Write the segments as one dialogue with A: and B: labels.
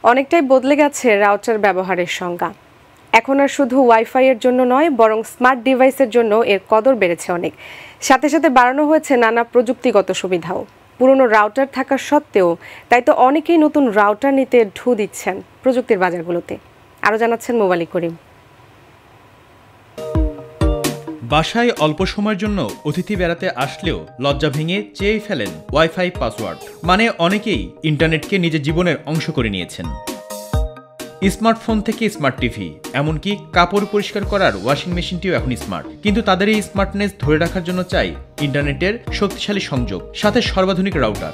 A: অনেকটাই বদলে গেছে রাউটার ব্যবহারের সংজ্ঞা। এখন আর শুধু ওয়াইফাই এর জন্য নয়, বরং স্মার্ট ডিভাইসের জন্য এর কদর বেড়েছে অনেক। সাথে সাথে বাড়ানো হয়েছে নানা প্রযুক্তিগত সুবিধাও। পুরনো রাউটার থাকা সত্ত্বেও তাই তো অনেকেই নতুন রাউটার নিতে ঢু দিচ্ছেন প্রযুক্তির বাজারগুলোতে। আরও জানাচ্ছেন মোবালিক করিম।
B: বাসায় অল্প সময়ের জন্য অতিথি বেড়াতে আসলেও লজ্জা ভেঙে চেয়ে ফেলেন ওয়াইফাই পাসওয়ার্ড। মানে অনেকেই ইন্টারনেটকে নিজের জীবনের অংশ করে নিয়েছেন। স্মার্টফোন থেকে স্মার্ট টিভি, এমনকি কাপড় পরিষ্কার করার ওয়াশিং মেশিনটিও এখন স্মার্ট। কিন্তু তাদের এই স্মার্টনেস ধরে রাখার জন্য চাই ইন্টারনেটের শক্তিশালী সংযোগ, সাথে সর্বাধুনিক রাউটার।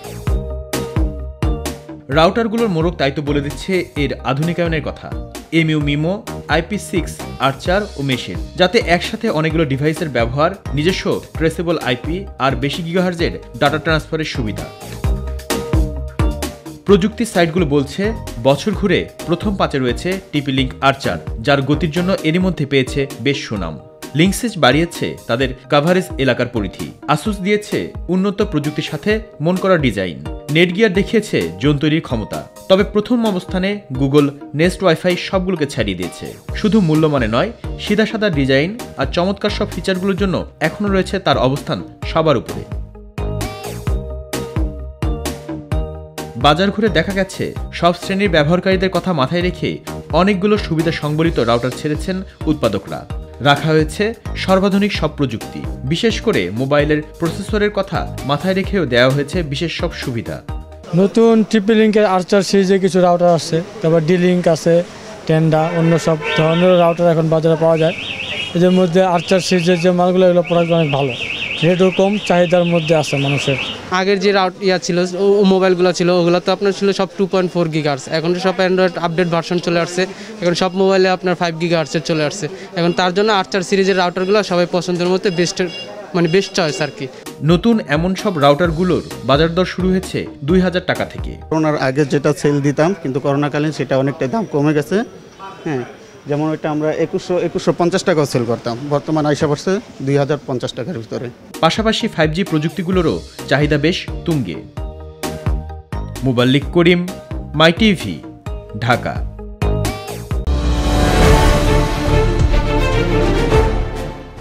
B: রাউটারগুলোর মোড়ক তাই তো বলে দিচ্ছে এর আধুনিকায়নের কথা। এমইউ মিমো, IP6, আর্চার ও মেশের, যাতে একসাথে অনেকগুলো ডিভাইসের ব্যবহার, নিজস্ব ট্রেসেবল আইপি আর বেশি গিগাহার্জের ডাটা ট্রান্সফারের সুবিধা। প্রযুক্তির সাইটগুলো বলছে বছর ঘুরে প্রথম 5-এ রয়েছে TP-Link আর্চার, যার গতির জন্য এরই মধ্যে পেয়েছে বেশ সুনাম। লিঙ্কসেজ বাড়িয়েছে তাদের কাভারেজ এলাকার পরিধি। আসুস দিয়েছে উন্নত প্রযুক্তির সাথে মন করা ডিজাইন। নেটগিয়ার দেখিয়েছে জোন তৈরির ক্ষমতা। তবে প্রথম অবস্থানে গুগল নেস্ট ওয়াইফাই সবগুলোকে ছাড়িয়ে দিয়েছে। শুধু মূল্যমানে নয়, সিধা সাদা ডিজাইন আর চমৎকার সব ফিচারগুলোর জন্য এখনও রয়েছে তার অবস্থান সবার উপরে। বাজার ঘুরে দেখা গেছে সব শ্রেণীর ব্যবহারকারীদের কথা মাথায় রেখে অনেকগুলো সুবিধা সংবলিত রাউটার ছেড়েছেন উৎপাদকরা। রাখা হয়েছে সর্বাধুনিক সব প্রযুক্তি, বিশেষ করে মোবাইলের প্রসেসরের কথা মাথায় রেখেও দেওয়া হয়েছে বিশেষ সব সুবিধা।
C: নতুন TP-Link-এর আর্চার সিরিজে কিছু রাউটার আছে, তারপর D-Link আছে, টেন্ডা, অন্য সব ধরনের রাউটার এখন বাজারে পাওয়া যায়। এদের মধ্যে আর্চার সিরিজের যে মালগুলো, এগুলো প্রোডাক্ট অনেক ভালো, রেটও কম, চাহিদার মধ্যে আছে মানুষের।
D: আগের যে ছিল মোবাইলগুলো ছিল, ওগুলো তো আপনার ছিল সব 2.4 গিগাহার্টজ। এখন তো সব অ্যান্ড্রয়েড আপডেট ভার্সন চলে আসছে, এখন সব মোবাইলে আপনার 5 গিগাহার্টজের চলে আসছে। এখন তার জন্য আর্চার সিরিজের রাউটারগুলো সবাই পছন্দের মধ্যে বেস্ট চয়েস আর কি।
B: নতুন এমন সব রাউটারগুলোর বাজার দর শুরু হয়েছে 2000 টাকা থেকে।
E: করোনার আগে যেটা সেল দিতাম, কিন্তু করোনাকালীন সেটা অনেকটাই দাম কমে গেছে। হ্যাঁ, যেমন ওইটা আমরা 2150 টাকাও সেল করতাম, বর্তমান আইসা পড়ছে 2050 টাকার ভিতরে।
B: পাশাপাশি 5G প্রযুক্তিগুলোরও চাহিদা বেশ তুঙ্গে। মোবালিক করিম, মাই টিভি, ঢাকা।